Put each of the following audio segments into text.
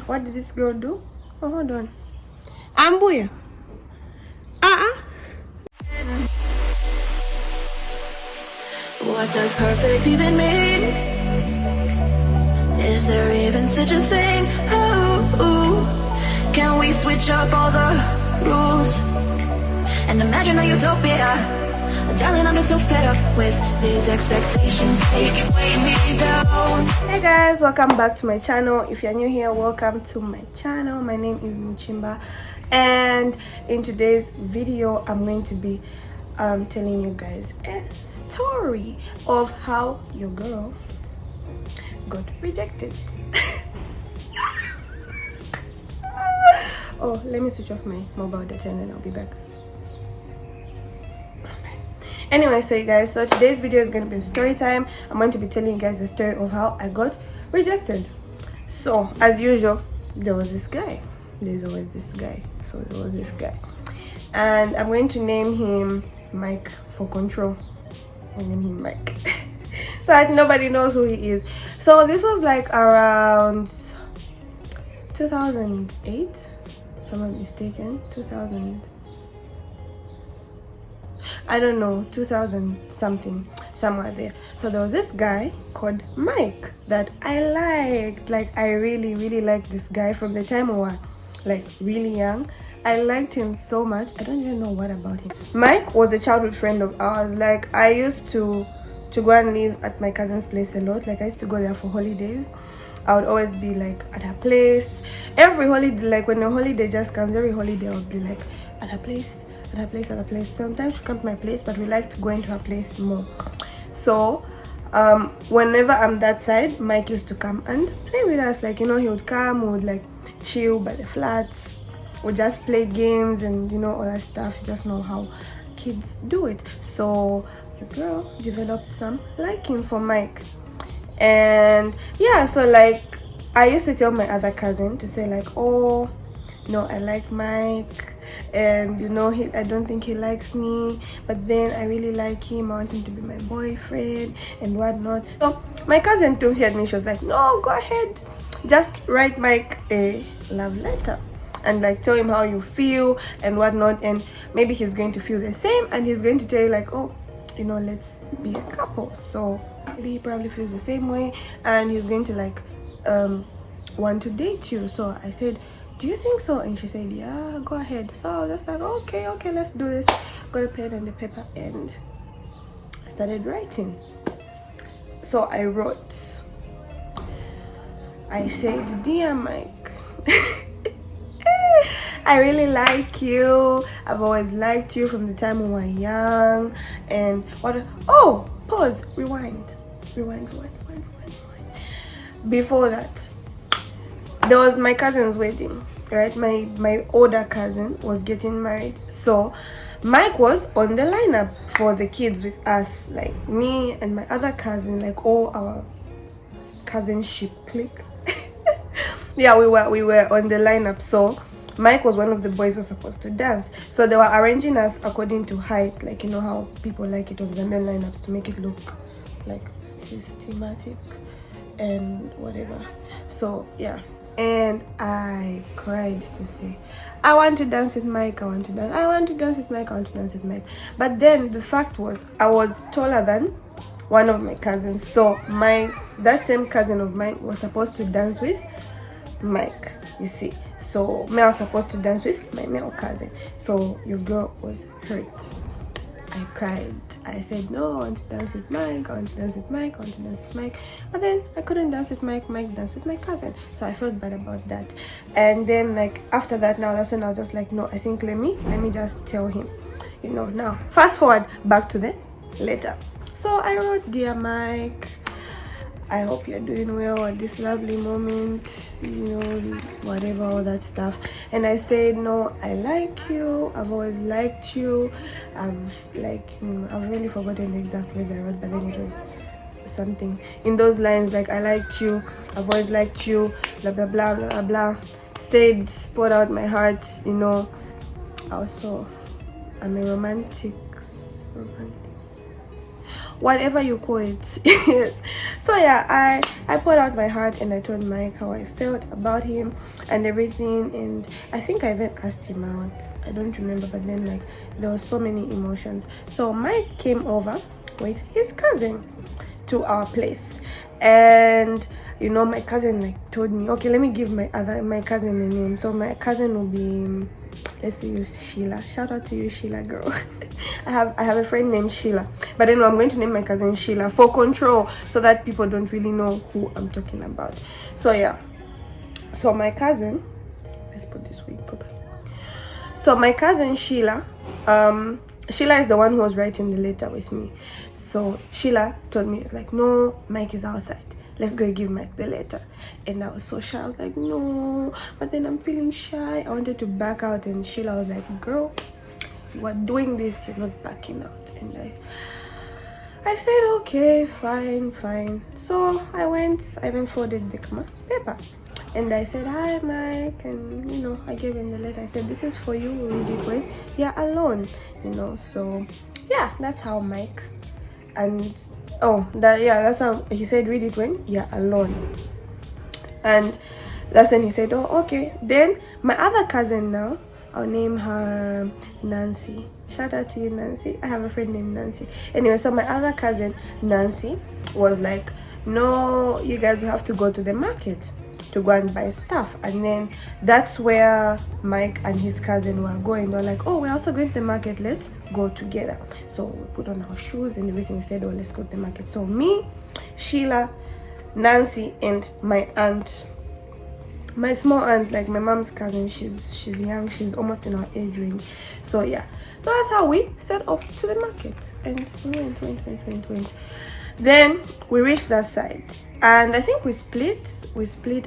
What did this girl do? Oh, hold on. Ambuya. What does perfect even mean? Is there even such a thing? Ooh, can we switch up all the rules and imagine a utopia? Darling, I'm just so fed up with these expectations. They can weigh me down. Hey guys, welcome back to my channel. If you're new here, welcome to my channel. My name is Muchimba, and in today's video I'm going to be telling you guys a story of how your girl got rejected. Oh, let me switch off my mobile data and then I'll be back. Anyway, so you guys, so today's video is going to be a story time. I'm going to be telling you guys the story of how I got rejected. So as usual, there was this guy. There's always this guy. So there was this guy, and I'm going to name him Mike for control. I name him Mike so that nobody knows who he is. So this was like around 2008, if I'm not mistaken. 2000, I don't know, 2000 something, somewhere there. So there was this guy called Mike that I liked. Like I really liked this guy from the time we were like really young. I liked him so much. I don't even know what about him. Mike was a childhood friend of ours. Like I used to go and live at my cousin's place a lot. Like I used to go there for holidays. I would always be like at her place every holiday. Like when a holiday just comes, every holiday I would be like at her place, at her place, at her place. Sometimes she come to my place, but we like to go into her place more. So whenever I'm that side, Mike used to come and play with us. Like, you know, he would come, we would like chill by the flats, we just play games and, you know, all that stuff. You just know how kids do it. So the girl developed some liking for Mike, and yeah, so like I used to tell my other cousin to say like, oh no, I like Mike, and you know, I don't think he likes me, but then I really like him. I want him to be my boyfriend and whatnot. So my cousin told me, she was like, no, go ahead, just write Mike a love letter and like tell him how you feel and whatnot, and maybe he's going to feel the same and he's going to tell you like, oh, you know, let's be a couple. So maybe he probably feels the same way and he's going to like want to date you. So I said, do you think so? And she said, yeah, go ahead. So I was just like, okay, let's do this. Got a pen and a paper and I started writing. So I wrote, I said, dear Mike, I really like you. I've always liked you from the time we were young. And what? Oh, pause, rewind. Before that, there was my cousin's wedding, right? My older cousin was getting married. So Mike was on the lineup for the kids with us, like me and my other cousin, like all our cousinship clique. Yeah, we were on the lineup. So Mike was one of the boys who was supposed to dance. So they were arranging us according to height, like, you know how people like it on Zambian lineups, to make it look like systematic and whatever. So yeah, and I cried to say, I want to dance with Mike, I want to dance with Mike. But then the fact was, I was taller than one of my cousins. So that same cousin of mine was supposed to dance with Mike, you see. So me, I was supposed to dance with my male cousin. So your girl was hurt. I cried. I said, no, I want to dance with Mike, but then I couldn't dance with Mike danced with my cousin. So I felt bad about that. And then like after that, now that's when I was just like, no, I think let me just tell him, you know. Now fast forward back to the letter. So I wrote, dear Mike, I hope you're doing well at this lovely moment, you know, whatever, all that stuff. And I said, no, I like you, I've always liked you. I've really forgotten the exact words I wrote, but then it was something in those lines like, I liked you, I've always liked you, blah blah blah blah blah. Said, poured out my heart, you know. Also, I'm a romantic. whatever you call it. Yes. So yeah, I poured out my heart and I told Mike how I felt about him and everything, and I think I even asked him out. I don't remember, but then like there were so many emotions. So Mike came over with his cousin to our place, and you know, my cousin like told me, okay, let me give my cousin a name. So my cousin will be, let's use Sheila. Shout out to you, Sheila girl. I have a friend named Sheila, but anyway, I'm going to name my cousin Sheila for control, so that people don't really know who I'm talking about. So yeah, so my cousin, let's put this wig properly. So my cousin Sheila, Sheila is the one who was writing the letter with me. So Sheila told me, like, no, Mike is outside, let's go give Mike the letter. And I was so shy. I was like, no, but then I'm feeling shy. I wanted to back out, and Sheila was like, girl, you are doing this, you're not backing out. And I said, okay, fine. So I went, I even folded the paper, and I said, hi Mike, and you know, I gave him the letter. I said, this is for you, read it when you're alone, you know. So yeah, that's how Mike, and that's how he said, read it when you're alone. And that's when he said, oh, okay. Then my other cousin now, I'll name her Nancy. Shout out to you, Nancy. I have a friend named Nancy. Anyway, so my other cousin, Nancy, was like, no, you guys will have to go to the market to go and buy stuff. And then that's where Mike and his cousin were going. They're like, oh, we're also going to the market, let's go together. So we put on our shoes and everything. We said, oh, let's go to the market. So me, Sheila, Nancy, and my aunt, my small aunt, like my mom's cousin, she's young, she's almost in our age range. So yeah, so that's how we set off to the market, and we went. Then we reached that side, and I think we split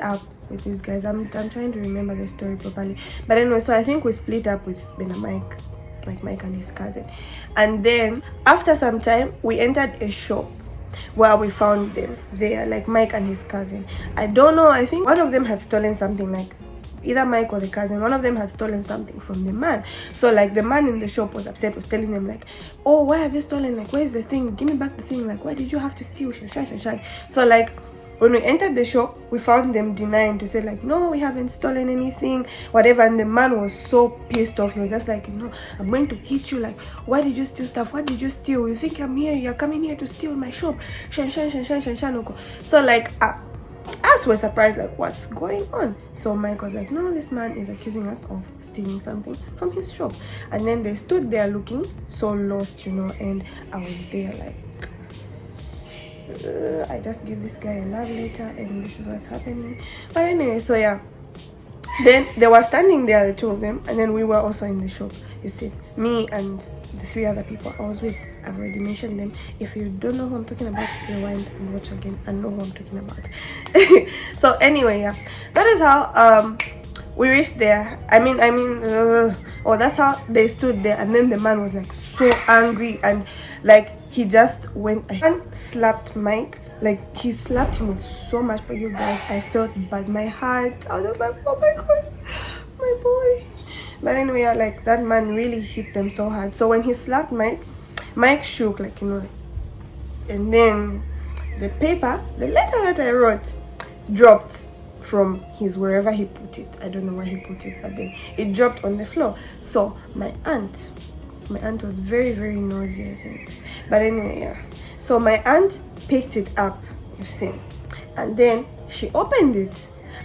up with these guys. I'm trying to remember the story properly, but anyway, so I think we split up with Ben and Mike, like Mike and his cousin. And then after some time, we entered a shop where we found them there, like Mike and his cousin. I don't know, I think one of them had stolen something, like either Mike or the cousin, one of them had stolen something from the man. So like the man in the shop was upset, was telling them like, oh, why have you stolen, like where's the thing, give me back the thing, like why did you have to steal, shy. So like when we entered the shop, we found them denying, to say like, no, we haven't stolen anything, whatever. And the man was so pissed off. He was just like, you know, I'm going to hit you. Like, why did you steal stuff? What did you steal? You think I'm here? You're coming here to steal my shop? Shan. So like us were surprised, like what's going on? So Mike was like, no, this man is accusing us of stealing something from his shop. And then they stood there looking so lost, you know, and I was there like, I just gave this guy a love letter and this is what's happening. But anyway, so yeah, then they were standing there, the two of them, and then we were also in the shop. You see, me and the three other people I was with, I've already mentioned them. If you don't know who I'm talking about, rewind and watch again and know who I'm talking about. So anyway, yeah, that is how we reached there. That's how they stood there. And then the man was like so angry, and like he just went and slapped Mike. Like he slapped him with so much, but you guys, I felt bad. My heart, I was just like, oh my god, my boy. But anyway, yeah, like that man really hit them so hard. So when he slapped Mike shook, like, you know, and then the paper, the letter that I wrote, dropped from his wherever he put it. I don't know where he put it, but then it dropped on the floor. So my aunt was very, very nosy, I think. But anyway, yeah, so my aunt picked it up, you see, and then she opened it.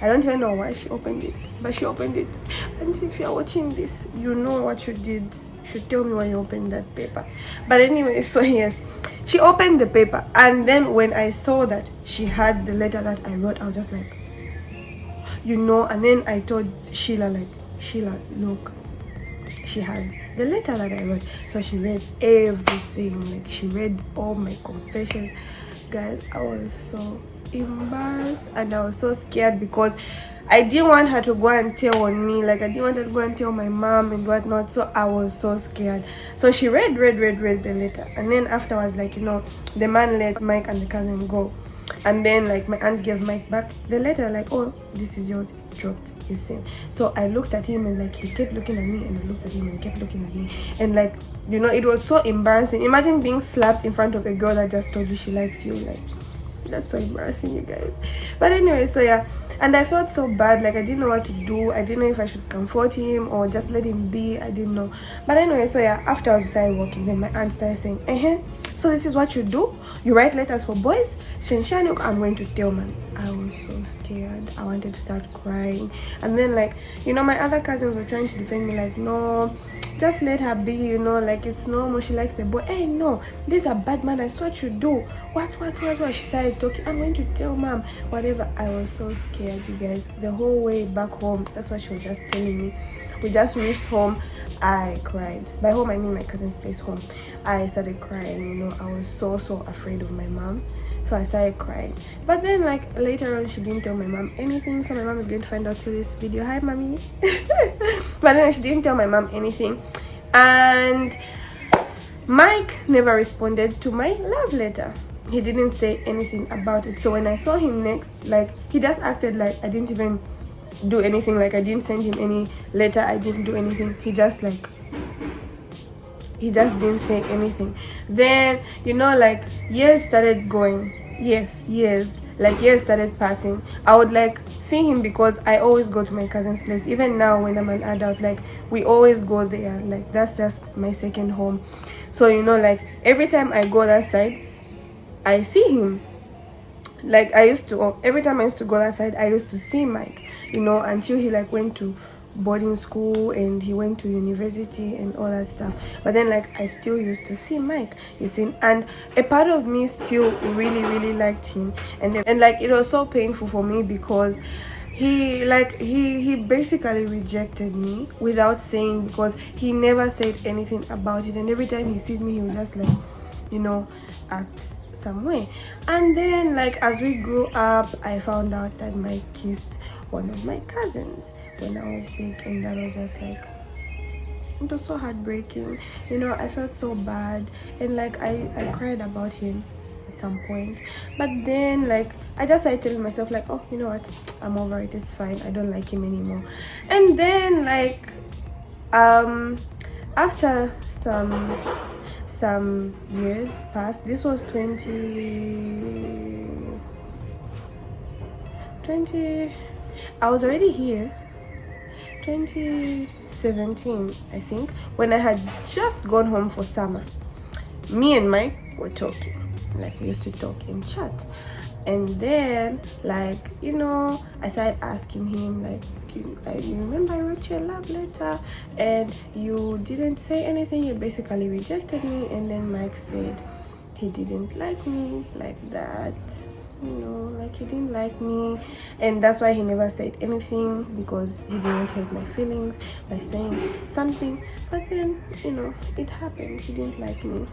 I don't even know why she opened it, but she opened it. And if you're watching this, you know what you did. You should tell me why you opened that paper. But anyway, so yes, she opened the paper, and then when I saw that she had the letter that I wrote, I was just like, you know. And then I told Sheila, like, Sheila, look, she has the letter that I wrote. So she read everything, like she read all my confessions. Guys, I was so embarrassed and I was so scared, because I didn't want her to go and tell on me. Like I didn't want her to go and tell my mom and whatnot. So I was so scared. So she read the letter, and then afterwards, like, you know, the man let Mike and the cousin go, and then like my aunt gave Mike back the letter, like, oh, this is yours, dropped, you see. So I looked at him and like he kept looking at me, and I looked at him and he kept looking at me, and like, you know, it was so embarrassing. Imagine being slapped in front of a girl that just told you she likes you. Like, that's so embarrassing, you guys. But anyway, so yeah, and I felt so bad. Like, I didn't know what to do. I didn't know if I should comfort him or just let him be. I didn't know. But anyway, so yeah, after I started walking, then my aunt started saying, so this is what you do? You write letters for boys? Shenshani, I'm going to tell man. I was so scared. I wanted to start crying. And then, like, you know, my other cousins were trying to defend me, like, no, just let her be, you know, like, it's normal, she likes the boy. Hey, no, this is a bad man, that's what you do. What? She started talking, I'm going to tell mom, whatever. I was so scared, you guys. The whole way back home, that's what she was just telling me. We just reached home, I cried. By home, I mean my cousin's place home. I started crying, you know. I was so afraid of my mom. So I started crying. But then, like, later on, she didn't tell my mom anything. So my mom is going to find out through this video. Hi, mommy. But anyway, she didn't tell my mom anything. And Mike never responded to my love letter. He didn't say anything about it. So when I saw him next, like, he just acted like I didn't even do anything. Like, I didn't send him any letter. I didn't do anything. He just didn't say anything. Then, you know, like, years started going. Years started passing. I would like see him because I always go to my cousin's place. Even now when I'm an adult, like, we always go there. Like, that's just my second home. So, you know, like, every time I go that side, I see him. Like, every time I used to go that side, I used to see Mike, you know, until he like went to boarding school and he went to university and all that stuff. But then, like, I still used to see Mike, you see, and a part of me still really liked him. And like, it was so painful for me because he basically rejected me without saying, because he never said anything about it. And every time he sees me, he would just, like, you know, act some way. And then, like, as we grew up, I found out that Mike kissed one of my cousins when I was big, and that was just like, it was so heartbreaking, you know. I felt so bad, and like I cried about him at some point. But then, like, I just started telling myself, like, oh, you know what, I'm over it, it's fine, I don't like him anymore. And then, like, after some years passed, this was 20, I was already here 2017, I think, when I had just gone home for summer. Me and Mike were talking, like, we used to talk in chat. And then, like, you know, I started asking him, like, you remember I wrote you a love letter and you didn't say anything, you basically rejected me. And then Mike said he didn't like me like that, you know, like, he didn't like me, and that's why he never said anything, because he didn't hurt my feelings by saying something. But then, you know, it happened, he didn't like me,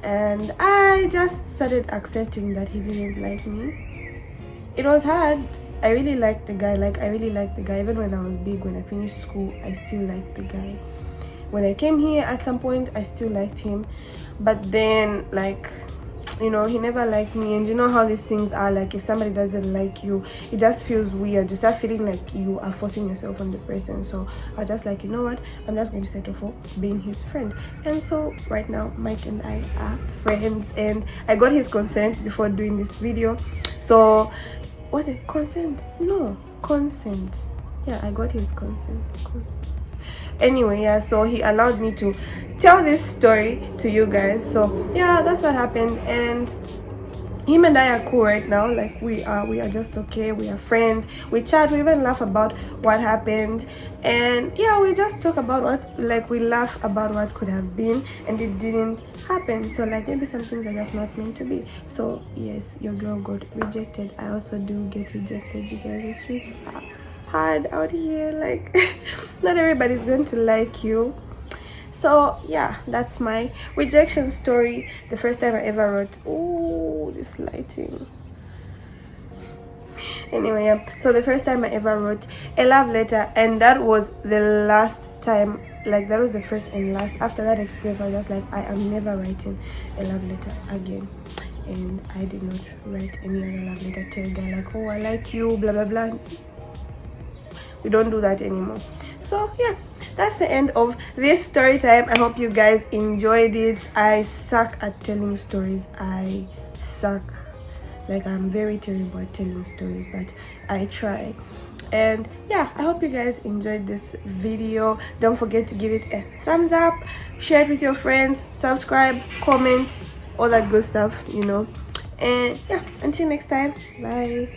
and I just started accepting that he didn't like me. It was hard. I really liked the guy. Like, I really liked the guy. Even when I was big, when I finished school, I still liked the guy. When I came here, at some point, I still liked him. But then, like, you know, he never liked me. And you know how these things are, like, if somebody doesn't like you, it just feels weird. You start feeling like you are forcing yourself on the person. So I was just like, you know what, I'm just going to settle for being his friend. And so right now, Mike and I are friends, and I got his consent before doing this video. So was it consent? No, consent. Yeah, I got his consent. Anyway, yeah, so he allowed me to tell this story to you guys. So yeah, that's what happened, and him and I are cool right now. Like, we are just okay. We are friends, we chat, we even laugh about what happened, and yeah, we just talk about what, like, we laugh about what could have been and it didn't happen. So, like, maybe some things are just not meant to be. So yes, your girl got rejected. I also do get rejected, you guys. The streets are hard out here. Like, not everybody's going to like you. So yeah, that's my rejection story. The first time I ever wrote, oh, this lighting. Anyway, yeah, so the first time I ever wrote a love letter, and that was the last time. Like, that was the first and last. After that experience, I was just like, I am never writing a love letter again. And I did not write any other love letter to a guy, like, oh, I like you, blah blah blah. we don't do that anymore. So yeah, that's the end of this story time. I hope you guys enjoyed it. I suck at telling stories. I suck, like I'm very terrible at telling stories, but I try. And yeah, I hope you guys enjoyed this video. Don't forget to give it a thumbs up, share it with your friends, subscribe, comment, all that good stuff, you know. And yeah, until next time, bye.